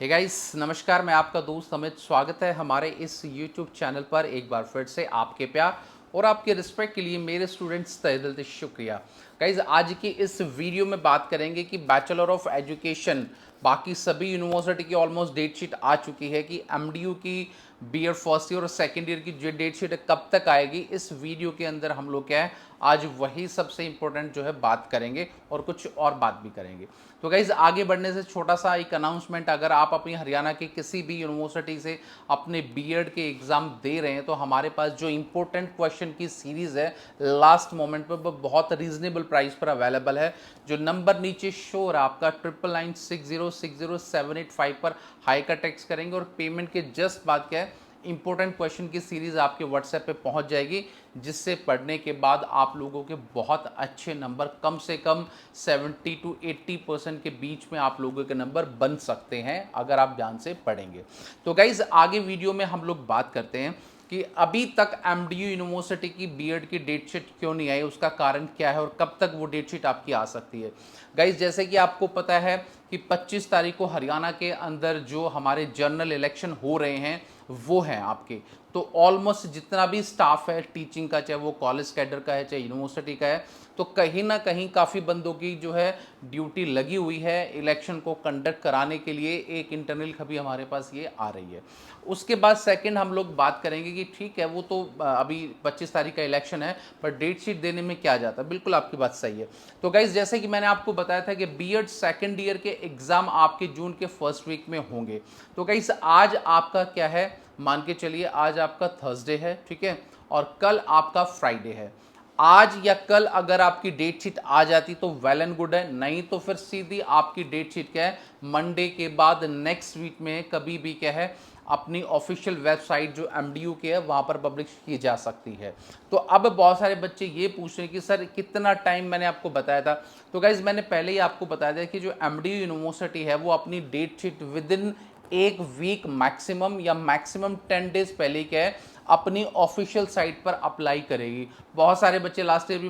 Hey guys, नमस्कार। मैं आपका दोस्त अमित। स्वागत है हमारे इस YouTube चैनल पर। एक बार फिर से आपके प्यार और आपके रिस्पेक्ट के लिए मेरे स्टूडेंट्स तहे दिल से शुक्रिया। गाइस, आज की इस वीडियो में बात करेंगे कि बैचलर ऑफ एजुकेशन बाकी सभी यूनिवर्सिटी की ऑलमोस्ट डेट शीट आ चुकी है कि MDU की बीएड फर्स्ट ईयर और सेकेंड ईयर की जो डेट शीट है कब तक आएगी। इस वीडियो के अंदर हम लोग क्या है, आज वही सबसे इंपॉर्टेंट जो है बात करेंगे और कुछ और बात भी करेंगे। तो गाइज, आगे बढ़ने से छोटा सा एक अनाउंसमेंट, अगर आप अपनी हरियाणा के किसी भी यूनिवर्सिटी से अपने बीएड के एग्जाम दे रहे हैं तो हमारे पास जो इंपॉर्टेंट क्वेश्चन की सीरीज है लास्ट मोमेंट पर वो बहुत रीजनेबल प्राइस पर अवेलेबल है। जो नंबर नीचे शो हो रहा है आपका 9996060785 पर हाई का टेक्स्ट करेंगे और पेमेंट के जस्ट बाद क्या है, इंपॉर्टेंट क्वेश्चन की सीरीज आपके व्हाट्सएप पे पहुंच जाएगी, जिससे पढ़ने के बाद आप लोगों के बहुत अच्छे नंबर, कम से कम 70 to 80% के बीच में आप लोगों के नंबर बन सकते हैं अगर आप ध्यान से पढ़ेंगे। तो गाइज, आगे वीडियो में हम लोग बात करते हैं कि अभी तक MDU यूनिवर्सिटी की बीएड की डेट शीट क्यों नहीं आई, उसका कारण क्या है और कब तक वो डेट शीट आपकी आ सकती है। गाइज, जैसे कि आपको पता है कि 25 तारीख को हरियाणा के अंदर जो हमारे जनरल इलेक्शन हो रहे हैं वो हैं आपके। तो ऑलमोस्ट जितना भी स्टाफ है टीचिंग का, चाहे वो कॉलेज कैडर का है चाहे यूनिवर्सिटी का है, तो कहीं ना कहीं काफ़ी बंदों की जो है ड्यूटी लगी हुई है इलेक्शन को कंडक्ट कराने के लिए। एक इंटरनल खबरी हमारे पास ये आ रही है। उसके बाद सेकंड हम लोग बात करेंगे कि ठीक है, वो तो अभी 25 तारीख का इलेक्शन है, पर डेट शीट देने में क्या जाता है। बिल्कुल आपकी बात सही है। तो गाइज, जैसे कि मैंने आपको बताया था कि बीएड सेकेंड ईयर के एग्जाम आपके जून के फर्स्ट वीक में होंगे। तो गाइज, आज आपका क्या है, मान के चलिए आज आपका थर्सडे है, ठीक है, और कल आपका फ्राइडे है। आज या कल अगर आपकी डेट शीट आ जाती तो वेल एंड गुड है, नहीं तो फिर सीधी आपकी डेट शीट क्या है, मंडे के बाद नेक्स्ट वीक में कभी भी क्या है, अपनी ऑफिशियल वेबसाइट जो MDU की है वहां पर पब्लिश की जा सकती है। तो अब बहुत सारे बच्चे ये पूछ रहे हैं कि सर कितना टाइम, मैंने आपको बताया था। तो गाइज, मैंने पहले ही आपको बताया था कि जो MDU यूनिवर्सिटी है वो अपनी डेट शीट विद इन एक वीक मैक्सिमम या मैक्सिमम 10 डेज पहले क्या है, अपनी ऑफिशियल साइट पर अप्लाई करेगी। बहुत सारे बच्चे लास्ट टाइम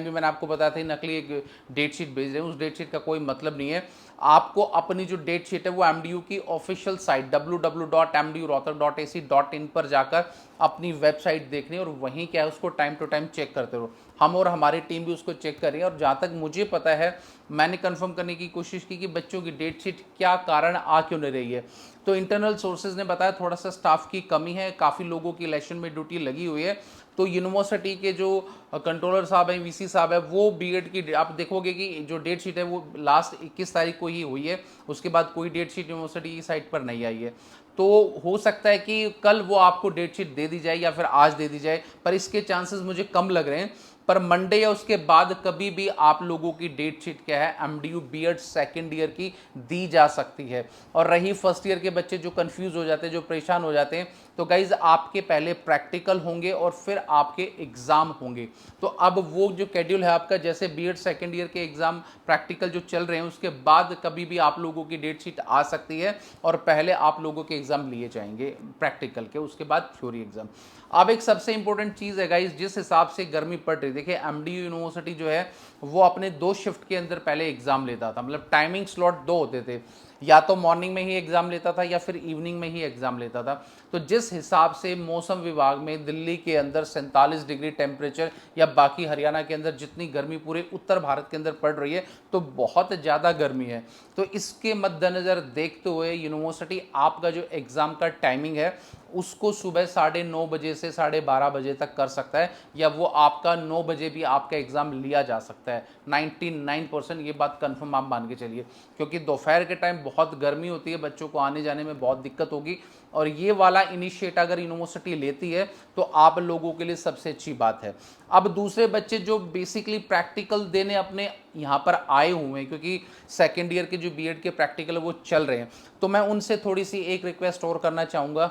भी मैंने आपको बताया था नकली एक डेट शीट भेज रहे हैं। उस डेट शीट का कोई मतलब नहीं है। आपको अपनी जो डेट शीट है वो MDU की ऑफिशियल साइट www.mdurohtak.ac.in पर जाकर अपनी वेबसाइट देखनी है और वहीं क्या है उसको टाइम टू टाइम चेक करते रहो। हम और हमारी टीम भी उसको चेक कर रही है और जहाँ तक मुझे पता है मैंने कंफर्म करने की कोशिश की कि बच्चों की डेट शीट क्या कारण आ क्यों नहीं रही है। तो इंटरनल सोर्सेज ने बताया थोड़ा सा स्टाफ की कमी है, काफ़ी लोगों की इलेक्शन में ड्यूटी लगी हुई है। तो यूनिवर्सिटी के जो कंट्रोलर साहब हैं, VC साहब है, वो बीएड की आप देखोगे कि जो डेट शीट है वो लास्ट 21 तारीख को ही हुई है। उसके बाद कोई डेट शीट यूनिवर्सिटी की साइट पर नहीं आई है। तो हो सकता है कि कल वो आपको डेट शीट दे दी जाए या फिर आज दे दी जाए, पर इसके चांसेस मुझे कम लग रहे हैं। पर मंडे या उसके बाद कभी भी आप लोगों की डेट शीट क्या है, MDU बीएड सेकेंड ईयर की दी जा सकती है। और रही फर्स्ट ईयर के बच्चे जो कंफ्यूज हो जाते हैं, जो परेशान हो जाते हैं, तो गाइज आपके पहले प्रैक्टिकल होंगे और फिर आपके एग्जाम होंगे। तो अब वो जो शेड्यूल है आपका, जैसे बीएड सेकेंड ईयर के एग्जाम प्रैक्टिकल जो चल रहे हैं उसके बाद कभी भी आप लोगों की डेट शीट आ सकती है और पहले आप लोगों के एग्जाम लिए जाएंगे प्रैक्टिकल के, उसके बाद थ्योरी एग्जाम। अब एक सबसे इंपॉर्टेंट चीज़ है गाइज, जिस हिसाब से गर्मी पड़ रही, देखिए MDU यूनिवर्सिटी जो है वो अपने 2 शिफ्ट के अंदर पहले एग्जाम लेता था। मतलब टाइमिंग स्लॉट 2 होते थे, या तो मॉर्निंग में ही एग्जाम लेता था या फिर इवनिंग में ही एग्जाम लेता था। तो जिस हिसाब से मौसम विभाग में दिल्ली के अंदर 47 डिग्री टेम्परेचर या बाकी हरियाणा के अंदर जितनी गर्मी पूरे उत्तर भारत के अंदर पड़ रही है, तो बहुत ज़्यादा गर्मी है। तो इसके मद्देनज़र देखते हुए यूनिवर्सिटी आपका जो एग्ज़ाम का टाइमिंग है उसको सुबह 9:30 बजे से 12:30 बजे तक कर सकता है, या वो आपका 9 बजे भी आपका एग्ज़ाम लिया जा सकता है। 99% ये बात कंफर्म आप मान के चलिए, क्योंकि दोपहर के टाइम बहुत गर्मी होती है, बच्चों को आने जाने में बहुत दिक्कत होगी। और ये वाला इनिशिएट अगर यूनिवर्सिटी लेती है तो आप लोगों के लिए सबसे अच्छी बात है। अब दूसरे बच्चे जो बेसिकली प्रैक्टिकल देने अपने यहाँ पर आए हुए हैं, क्योंकि सेकेंड ईयर के जो बीएड के प्रैक्टिकल वो चल रहे हैं, तो मैं उनसे थोड़ी सी एक रिक्वेस्ट और करना चाहूँगा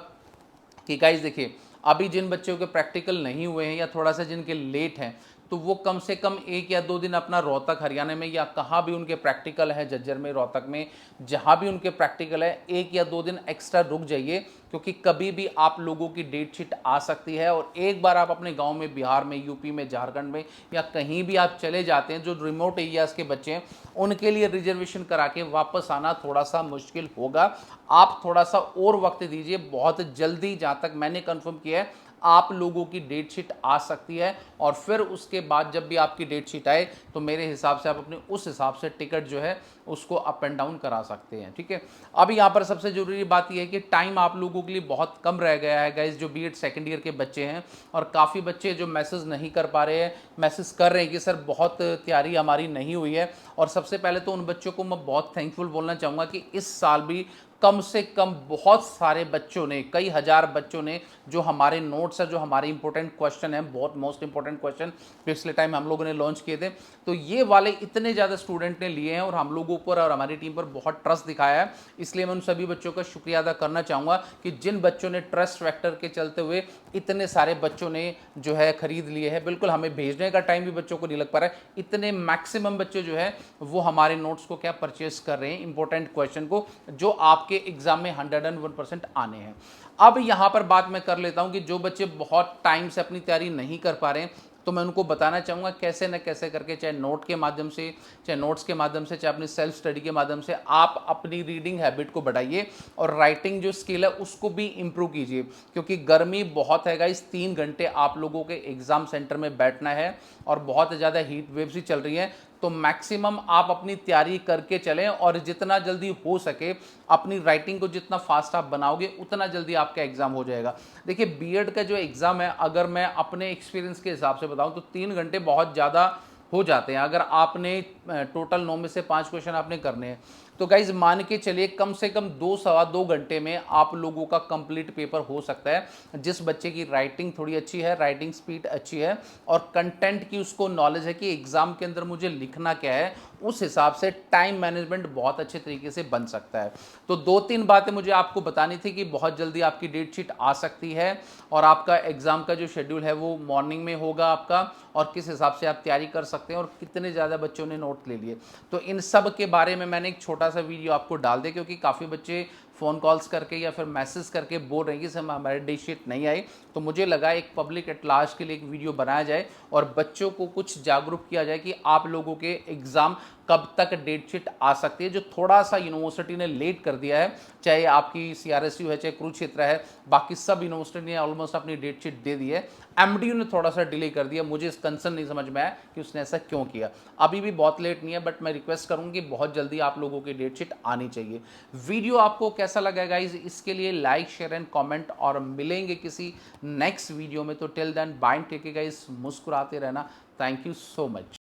कि गाइस देखिए, अभी जिन बच्चों के प्रैक्टिकल नहीं हुए हैं या थोड़ा सा जिनके लेट हैं, तो वो कम से कम 1 या 2 दिन अपना रोहतक हरियाणा में या कहाँ भी उनके प्रैक्टिकल है, झज्जर में, रोहतक में, जहाँ भी उनके प्रैक्टिकल है, 1 या 2 दिन एक्स्ट्रा रुक जाइए, क्योंकि कभी भी आप लोगों की डेट शीट आ सकती है। और एक बार आप अपने गांव में, बिहार में, यूपी में, झारखंड में या कहीं भी आप चले जाते हैं, जो रिमोट एरियाज़ के बच्चे हैं, उनके लिए रिजर्वेशन करा के वापस आना थोड़ा सा मुश्किल होगा। आप थोड़ा सा और वक्त दीजिए, बहुत जल्दी, जहाँ तक मैंने कंफर्म किया है, आप लोगों की डेट शीट आ सकती है। और फिर उसके बाद जब भी आपकी डेट शीट आए तो मेरे हिसाब से आप अपने उस हिसाब से टिकट जो है उसको अप एंड डाउन करा सकते हैं, ठीक है। अब यहाँ पर सबसे जरूरी बात यह है कि टाइम आप लोगों के लिए बहुत कम रह गया है गाइस, जो बीएड सेकंड ईयर के बच्चे हैं। और काफ़ी बच्चे जो मैसेज नहीं कर पा रहे हैं, मैसेज कर रहे हैं कि सर बहुत तैयारी हमारी नहीं हुई है। और सबसे पहले तो उन बच्चों को मैं बहुत थैंकफुल बोलना चाहूँगा कि इस साल भी कम से कम बहुत सारे बच्चों ने, कई हज़ार बच्चों ने, जो हमारे नोट्स है, जो हमारे इंपॉर्टेंट क्वेश्चन हैं, बहुत मोस्ट इंपॉर्टेंट क्वेश्चन पिछले टाइम हम लोगों ने लॉन्च किए थे, तो ये वाले इतने ज़्यादा स्टूडेंट ने लिए हैं और हम लोगों पर और हमारी टीम पर बहुत ट्रस्ट दिखाया है। इसलिए मैं उन सभी बच्चों का शुक्रिया अदा करना चाहूँगा कि जिन बच्चों ने ट्रस्ट फैक्टर के चलते हुए इतने सारे बच्चों ने जो है खरीद लिए हैं। बिल्कुल हमें भेजने का टाइम भी बच्चों को नहीं लग पा रहा है, इतने मैक्सिमम बच्चे जो है वो हमारे नोट्स को क्या परचेस कर रहे हैं, इंपॉर्टेंट क्वेश्चन को, जो आपके एग्जाम में 101% आने हैं। अब यहां पर बात मैं कर लेता हूं कि जो बच्चे बहुत टाइम से अपनी तैयारी नहीं कर पा रहे हैं, तो मैं उनको बताना चाहूँगा कैसे न कैसे करके, चाहे नोट के माध्यम से, चाहे नोट्स के माध्यम से, चाहे अपनी सेल्फ स्टडी के माध्यम से, आप अपनी रीडिंग हैबिट को बढ़ाइए और राइटिंग जो स्किल है उसको भी इम्प्रूव कीजिए। क्योंकि गर्मी बहुत है गाइस, 3 घंटे आप लोगों के एग्जाम सेंटर में बैठना है और बहुत ज़्यादा हीट वेव्स भी चल रही हैं। तो मैक्सिमम आप अपनी तैयारी करके चलें और जितना जल्दी हो सके अपनी राइटिंग को जितना फास्ट आप बनाओगे उतना जल्दी आपका एग्जाम हो जाएगा। देखिए बीएड का जो एग्ज़ाम है, अगर मैं अपने एक्सपीरियंस के हिसाब से बताऊं तो 3 घंटे बहुत ज़्यादा हो जाते हैं। अगर आपने टोटल 9 में से 5 क्वेश्चन आपने करने हैं, तो गाइज मान के चलिए कम से कम 2 सवा 2 घंटे में आप लोगों का कंप्लीट पेपर हो सकता है। जिस बच्चे की राइटिंग थोड़ी अच्छी है, राइटिंग स्पीड अच्छी है और कंटेंट की उसको नॉलेज है कि एग्जाम के अंदर मुझे लिखना क्या है, उस हिसाब से टाइम मैनेजमेंट बहुत अच्छे तरीके से बन सकता है। तो 2-3 बातें मुझे आपको बतानी थी कि बहुत जल्दी आपकी डेट शीट आ सकती है और आपका एग्जाम का जो शेड्यूल है वो मॉर्निंग में होगा आपका, और किस हिसाब से आप तैयारी कर सकते हैं और कितने ज़्यादा बच्चों ने नोट ले लिए। तो इन सब के बारे में मैंने एक छोटा सा वीडियो आपको डाल दिया, क्योंकि काफ़ी बच्चे फ़ोन कॉल्स करके या फिर मैसेज करके बोल रहे हैं कि सर हमारे डेट शीट नहीं आई। तो मुझे लगा एक पब्लिक एट लार्ज के लिए एक वीडियो बनाया जाए और बच्चों को कुछ जागरूक किया जाए कि आप लोगों के एग्ज़ाम कब तक डेट शीट आ सकती है। जो थोड़ा सा यूनिवर्सिटी ने लेट कर दिया है, चाहे आपकी सीआरएसयू है, चाहे कुरुक्षेत्र है, बाकी सब यूनिवर्सिटी ने ऑलमोस्ट अपनी डेट शीट दे दी है। एमडीयू ने थोड़ा सा डिले कर दिया, मुझे इस कंसर्न नहीं समझ में आया कि उसने ऐसा क्यों किया। अभी भी बहुत लेट नहीं है, बट मैं रिक्वेस्ट करूंगा कि बहुत जल्दी आप लोगों की डेट शीट आनी चाहिए। वीडियो आपको कैसा लगा गाइस, इसके लिए लाइक, शेयर एंड कमेंट, और मिलेंगे किसी नेक्स्ट वीडियो में। तो till then bye, take care guys, मुस्कुराते रहना। Thank you so much.